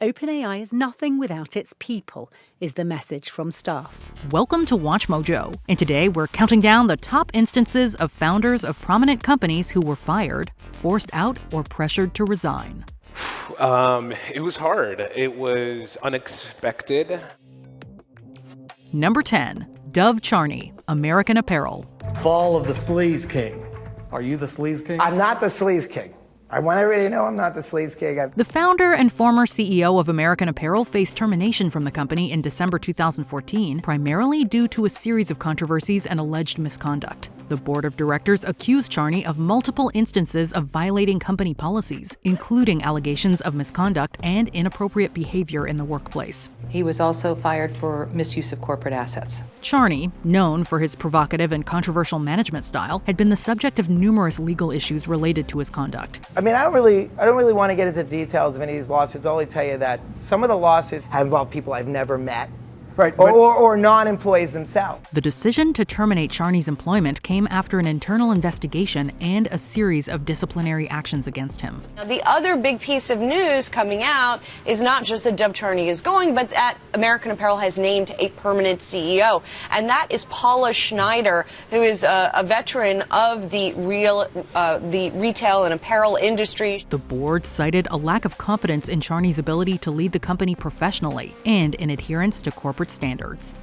OpenAI is nothing without its people, is the message from staff. Welcome to WatchMojo, and today we're counting down the top instances of founders of prominent companies who were fired, forced out, or pressured to resign. It was hard. It was unexpected. Number 10. Dov Charney, American Apparel. Fall of the Sleaze King. Are you the Sleaze King? I'm not the Sleaze King. I want everybody to know I'm not the Sleaze King. The founder and former CEO of American Apparel faced termination from the company in December 2014, primarily due to a series of controversies and alleged misconduct. The board of directors accused Charney of multiple instances of violating company policies, including allegations of misconduct and inappropriate behavior in the workplace. He was also fired for misuse of corporate assets. Charney, known for his provocative and controversial management style, had been the subject of numerous legal issues related to his conduct. I mean, I don't really want to get into details of any of these lawsuits. I'll only tell you that some of the lawsuits have involved people I've never met. Right, or non-employees themselves. The decision to terminate Charney's employment came after an internal investigation and a series of disciplinary actions against him. Now, the other big piece of news coming out is not just that Dov Charney is going, but that American Apparel has named a permanent CEO, and that is Paula Schneider, who is a veteran of the retail and apparel industry. The board cited a lack of confidence in Charney's ability to lead the company professionally and in adherence to corporate standards.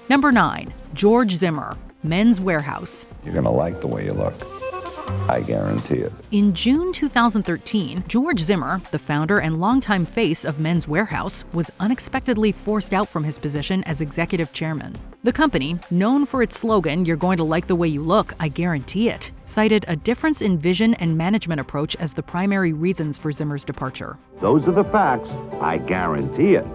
Number 9. George Zimmer, Men's Wearhouse. You're going to like the way you look. I guarantee it. In June 2013, George Zimmer, the founder and longtime face of Men's Wearhouse, was unexpectedly forced out from his position as executive chairman. The company, known for its slogan, "You're going to like the way you look, I guarantee it," cited a difference in vision and management approach as the primary reasons for Zimmer's departure. Those are the facts. I guarantee it.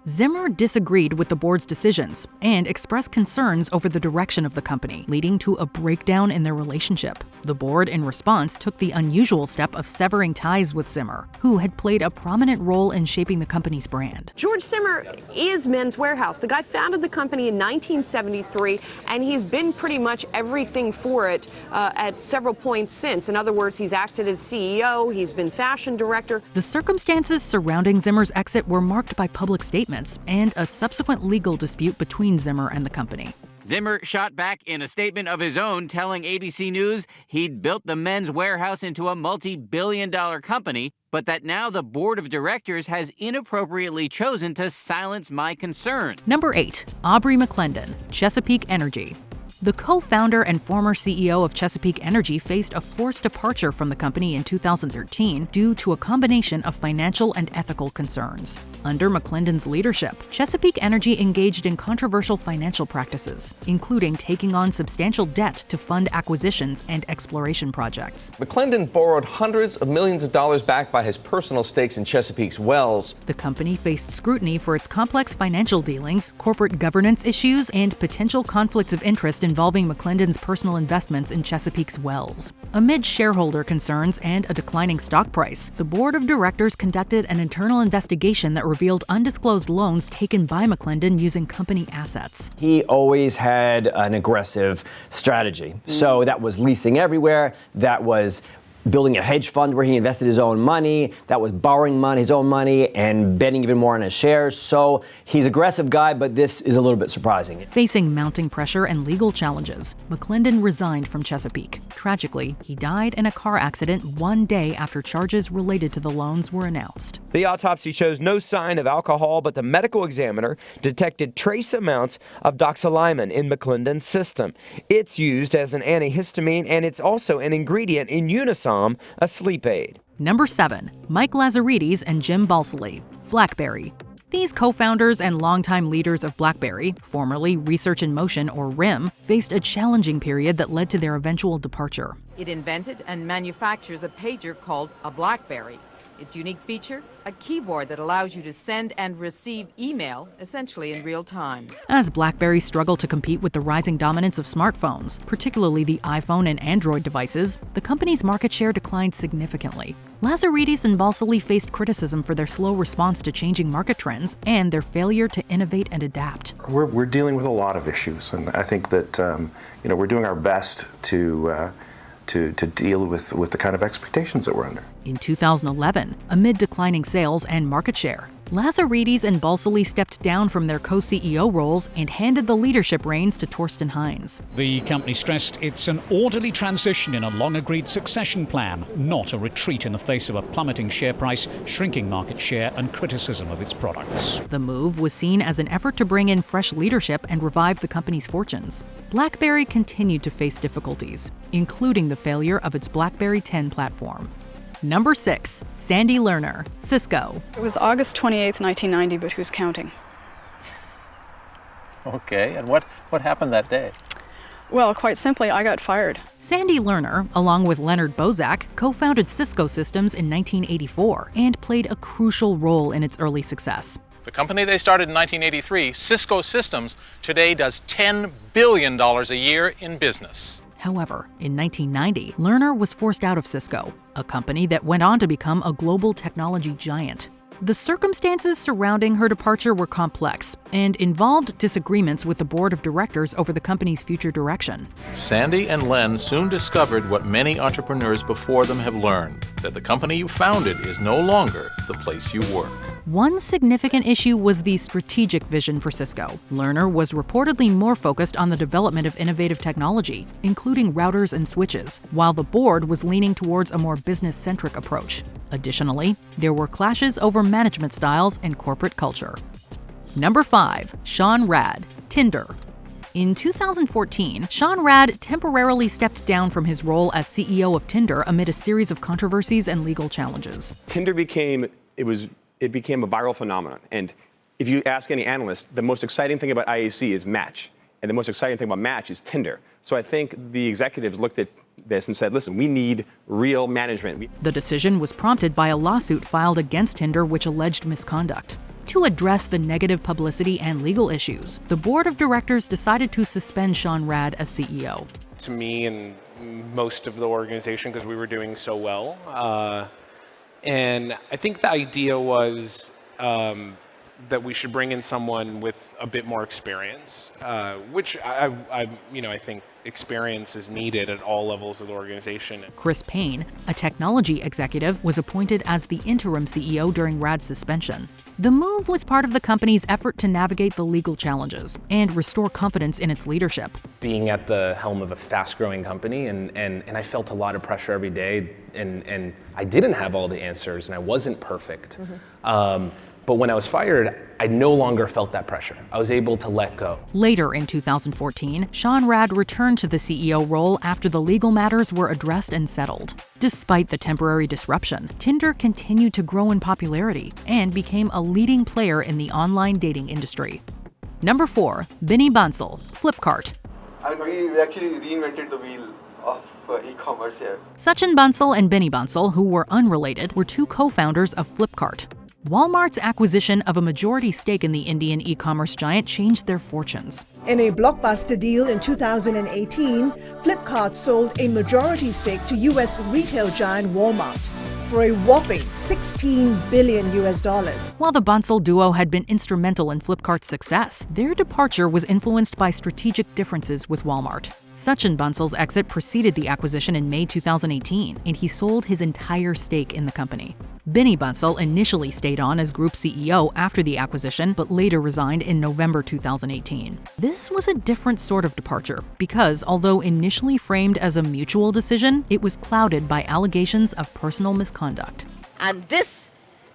Zimmer disagreed with the board's decisions and expressed concerns over the direction of the company, leading to a breakdown in their relationship. The board, in response, took the unusual step of severing ties with Zimmer, who had played a prominent role in shaping the company's brand. George Zimmer is Men's Wearhouse. The guy founded the company in 1973, and he's been pretty much everything for it at several points since. In other words, he's acted as CEO, he's been fashion director. The circumstances surrounding Zimmer's exit were marked by public statements and a subsequent legal dispute between Zimmer and the company. Zimmer shot back in a statement of his own, telling ABC News he'd built the Men's Wearhouse into a multi-billion-dollar company, but that now the board of directors has inappropriately chosen to silence my concern. Number 8. Aubrey McClendon, Chesapeake Energy. The co-founder and former CEO of Chesapeake Energy faced a forced departure from the company in 2013 due to a combination of financial and ethical concerns. Under McClendon's leadership, Chesapeake Energy engaged in controversial financial practices, including taking on substantial debt to fund acquisitions and exploration projects. McClendon borrowed hundreds of millions of dollars backed by his personal stakes in Chesapeake's wells. The company faced scrutiny for its complex financial dealings, corporate governance issues, and potential conflicts of interest involving McClendon's personal investments in Chesapeake's wells. Amid shareholder concerns and a declining stock price, the board of directors conducted an internal investigation that revealed undisclosed loans taken by McClendon using company assets. He always had an aggressive strategy. So that was leasing everywhere, that was building a hedge fund where he invested his own money, that was borrowing money, his own money, and betting even more on his shares. So he's an aggressive guy, but this is a little bit surprising. Facing mounting pressure and legal challenges, McClendon resigned from Chesapeake. Tragically, he died in a car accident one day after charges related to the loans were announced. The autopsy shows no sign of alcohol, but the medical examiner detected trace amounts of doxylamine in McClendon's system. It's used as an antihistamine, and it's also an ingredient in Unisom, a sleep aid. Number 7. Mike Lazaridis and Jim Balsillie, Blackberry. These co-founders and longtime leaders of Blackberry, formerly Research in Motion or RIM, faced a challenging period that led to their eventual departure. It invented and manufactures a pager called a Blackberry. Its unique feature, a keyboard that allows you to send and receive email, essentially in real time. As BlackBerry struggled to compete with the rising dominance of smartphones, particularly the iPhone and Android devices, the company's market share declined significantly. Lazaridis and Balsillie faced criticism for their slow response to changing market trends and their failure to innovate and adapt. We're dealing with a lot of issues, and I think that we're doing our best to deal with the kind of expectations that we're under. In 2011, amid declining sales and market share, Lazaridis and Balsillie stepped down from their co-CEO roles and handed the leadership reins to Torsten Heinz. The company stressed it's an orderly transition in a long-agreed succession plan, not a retreat in the face of a plummeting share price, shrinking market share, and criticism of its products. The move was seen as an effort to bring in fresh leadership and revive the company's fortunes. Blackberry continued to face difficulties, including the failure of its BlackBerry 10 platform. Number 6. Sandy Lerner, Cisco. It was August 28, 1990, but who's counting? Okay, and what happened that day? Well, quite simply, I got fired. Sandy Lerner, along with Leonard Bozak, co-founded Cisco Systems in 1984 and played a crucial role in its early success. The company they started in 1983, Cisco Systems, today does $10 billion a year in business. However, in 1990, Lerner was forced out of Cisco, a company that went on to become a global technology giant. The circumstances surrounding her departure were complex and involved disagreements with the board of directors over the company's future direction. Sandy and Len soon discovered what many entrepreneurs before them have learned, that the company you founded is no longer the place you work. One significant issue was the strategic vision for Cisco. Lerner was reportedly more focused on the development of innovative technology, including routers and switches, while the board was leaning towards a more business-centric approach. Additionally, there were clashes over management styles and corporate culture. Number 5. Sean Rad, Tinder. In 2014, Sean Rad temporarily stepped down from his role as CEO of Tinder amid a series of controversies and legal challenges. Tinder became a viral phenomenon. And if you ask any analyst, the most exciting thing about IAC is Match. And the most exciting thing about Match is Tinder. So I think the executives looked at this and said, listen, we need real management. The decision was prompted by a lawsuit filed against Tinder which alleged misconduct. To address the negative publicity and legal issues, the board of directors decided to suspend Sean Rad as CEO. To me and most of the organization, because we were doing so well, and I think the idea was that we should bring in someone with a bit more experience, which I think experience is needed at all levels of the organization. Chris Payne, a technology executive, was appointed as the interim CEO during Rad's suspension. The move was part of the company's effort to navigate the legal challenges and restore confidence in its leadership. Being at the helm of a fast-growing company, and I felt a lot of pressure every day, and I didn't have all the answers, and I wasn't perfect. But when I was fired, I no longer felt that pressure. I was able to let go. Later in 2014, Sean Rad returned to the CEO role after the legal matters were addressed and settled. Despite the temporary disruption, Tinder continued to grow in popularity and became a leading player in the online dating industry. Number 4. Binny Bansal, Flipkart. We actually reinvented the wheel of e-commerce here. Sachin Bansal and Binny Bansal, who were unrelated, were two co-founders of Flipkart. Walmart's acquisition of a majority stake in the Indian e-commerce giant changed their fortunes. In a blockbuster deal in 2018, Flipkart sold a majority stake to U.S. retail giant Walmart for a whopping $16 billion. While the Bansal duo had been instrumental in Flipkart's success, their departure was influenced by strategic differences with Walmart. Sachin Bansal's exit preceded the acquisition in May 2018, and he sold his entire stake in the company. Binny Bansal initially stayed on as group CEO after the acquisition, but later resigned in November 2018. This was a different sort of departure because, although initially framed as a mutual decision, it was clouded by allegations of personal misconduct. And this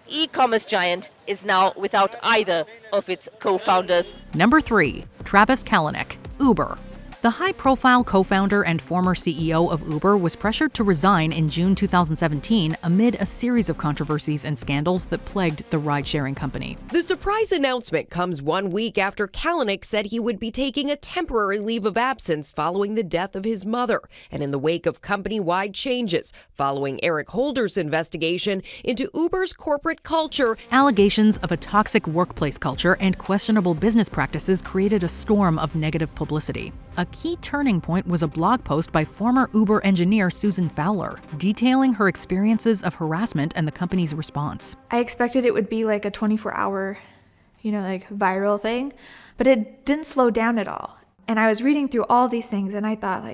e-commerce giant is now without either of its co-founders. Number 3. Travis Kalanick, Uber. The high-profile co-founder and former CEO of Uber was pressured to resign in June 2017 amid a series of controversies and scandals that plagued the ride-sharing company. The surprise announcement comes 1 week after Kalanick said he would be taking a temporary leave of absence following the death of his mother, and in the wake of company-wide changes following Eric Holder's investigation into Uber's corporate culture. Allegations of a toxic workplace culture and questionable business practices created a storm of negative publicity. A key turning point was a blog post by former Uber engineer Susan Fowler, detailing her experiences of harassment and the company's response. I expected it would be like a 24-hour, viral thing, but it didn't slow down at all. And I was reading through all these things and I thought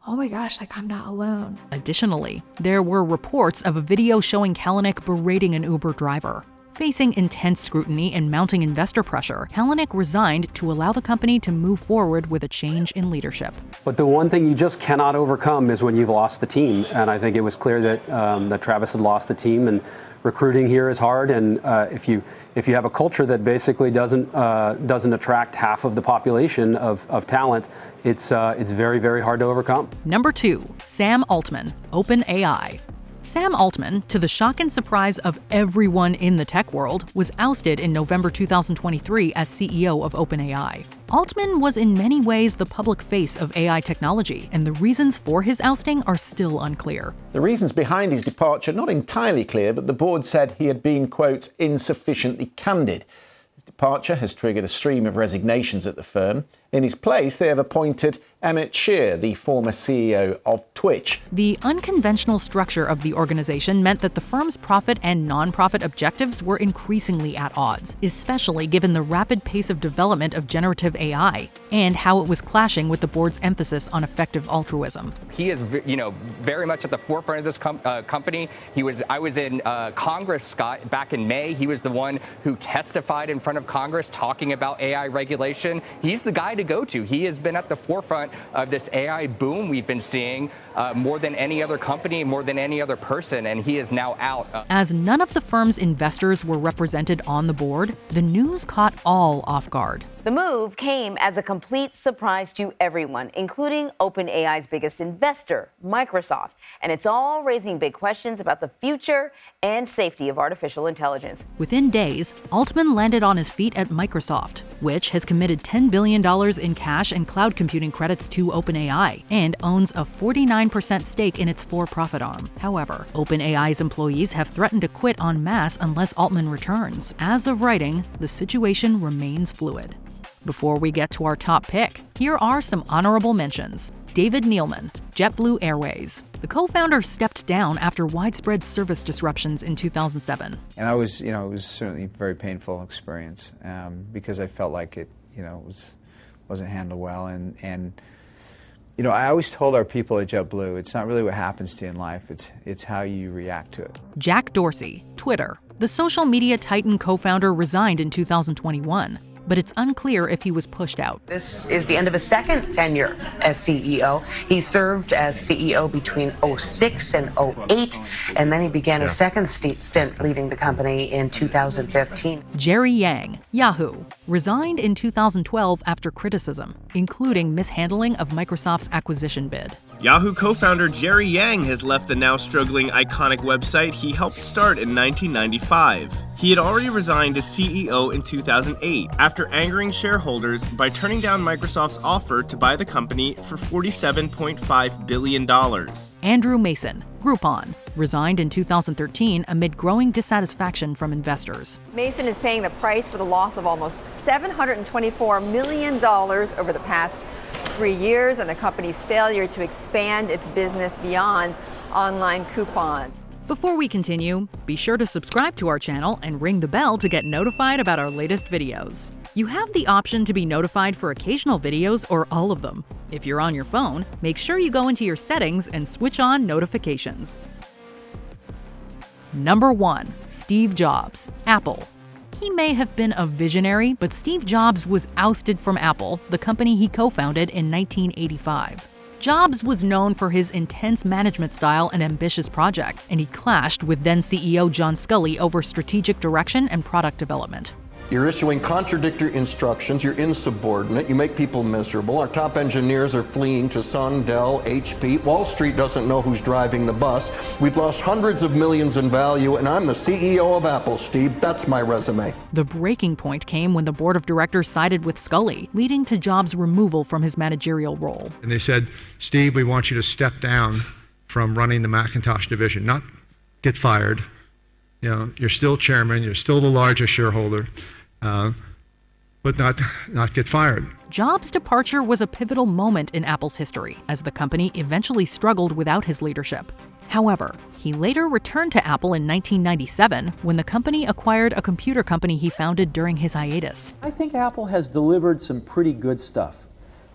oh my gosh, I'm not alone. Additionally, there were reports of a video showing Kalanick berating an Uber driver. Facing intense scrutiny and mounting investor pressure, Kalanick resigned to allow the company to move forward with a change in leadership. But the one thing you just cannot overcome is when you've lost the team. And I think it was clear that that Travis had lost the team, and recruiting here is hard. And if you have a culture that basically doesn't attract half of the population of talent, it's very, very hard to overcome. Number 2, Sam Altman, OpenAI. Sam Altman, to the shock and surprise of everyone in the tech world, was ousted in November 2023 as CEO of OpenAI. Altman was in many ways the public face of AI technology, and the reasons for his ousting are still unclear. The reasons behind his departure not entirely clear, but the board said he had been, quote, insufficiently candid. His departure has triggered a stream of resignations at the firm. In his place, they have appointed Emmett Shear, the former CEO of Twitch. The unconventional structure of the organization meant that the firm's profit and non-profit objectives were increasingly at odds, especially given the rapid pace of development of generative AI and how it was clashing with the board's emphasis on effective altruism. He is, very much at the forefront of this company. I was in Congress, Scott, back in May. He was the one who testified in front of Congress talking about AI regulation. He's the guy to go to. He has been at the forefront of this AI boom we've been seeing more than any other company, more than any other person, and he is now out. As none of the firm's investors were represented on the board, the news caught all off guard. The move came as a complete surprise to everyone, including OpenAI's biggest investor, Microsoft. And it's all raising big questions about the future and safety of artificial intelligence. Within days, Altman landed on his feet at Microsoft, which has committed $10 billion in cash and cloud computing credits to OpenAI and owns a 49% stake in its for-profit arm. However, OpenAI's employees have threatened to quit en masse unless Altman returns. As of writing, the situation remains fluid. Before we get to our top pick, here are some honorable mentions. David Neeleman, JetBlue Airways. The co-founder stepped down after widespread service disruptions in 2007. And it was certainly a very painful experience because I felt like it, wasn't handled well. And I always told our people at JetBlue, it's not really what happens to you in life, it's how you react to it. Jack Dorsey, Twitter. The social media titan co-founder resigned in 2021. But it's unclear if he was pushed out. This is the end of his second tenure as CEO. He served as CEO between 2006 and 2008, and then he began a second stint leading the company in 2015. Jerry Yang, Yahoo, resigned in 2012 after criticism, including mishandling of Microsoft's acquisition bid. Yahoo co-founder Jerry Yang has left the now struggling iconic website he helped start in 1995. He had already resigned as CEO in 2008 after angering shareholders by turning down Microsoft's offer to buy the company for $47.5 billion. Andrew Mason, Groupon, resigned in 2013 amid growing dissatisfaction from investors. Mason is paying the price for the loss of almost $724 million over the past 3 years and the company's failure to expand its business beyond online coupons. Before we continue, be sure to subscribe to our channel and ring the bell to get notified about our latest videos. You have the option to be notified for occasional videos or all of them. If you're on your phone, make sure you go into your settings and switch on notifications. Number 1, Steve Jobs, Apple. He may have been a visionary, but Steve Jobs was ousted from Apple, the company he co-founded in 1985. Jobs was known for his intense management style and ambitious projects, and he clashed with then-CEO John Sculley over strategic direction and product development. You're issuing contradictory instructions, you're insubordinate, you make people miserable. Our top engineers are fleeing to Sun, Dell, HP. Wall Street doesn't know who's driving the bus. We've lost hundreds of millions in value, and I'm the CEO of Apple, Steve. That's my resume. The breaking point came when the board of directors sided with Sculley, leading to Jobs' removal from his managerial role. And they said, Steve, we want you to step down from running the Macintosh division, not get fired. You're still chairman, you're still the largest shareholder. But not get fired. Jobs' departure was a pivotal moment in Apple's history, as the company eventually struggled without his leadership. However, he later returned to Apple in 1997 when the company acquired a computer company he founded during his hiatus. I think Apple has delivered some pretty good stuff.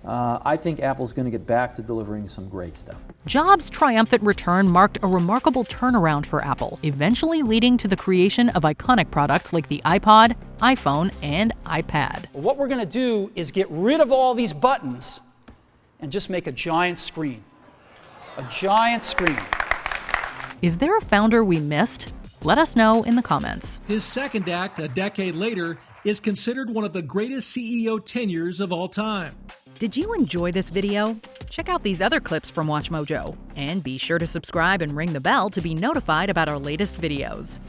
I think Apple's going to get back to delivering some great stuff. Jobs' triumphant return marked a remarkable turnaround for Apple, eventually leading to the creation of iconic products like the iPod, iPhone, and iPad. What we're going to do is get rid of all these buttons and just make a giant screen. A giant screen. Is there a founder we missed? Let us know in the comments. His second act, a decade later, is considered one of the greatest CEO tenures of all time. Did you enjoy this video? Check out these other clips from WatchMojo, and be sure to subscribe and ring the bell to be notified about our latest videos.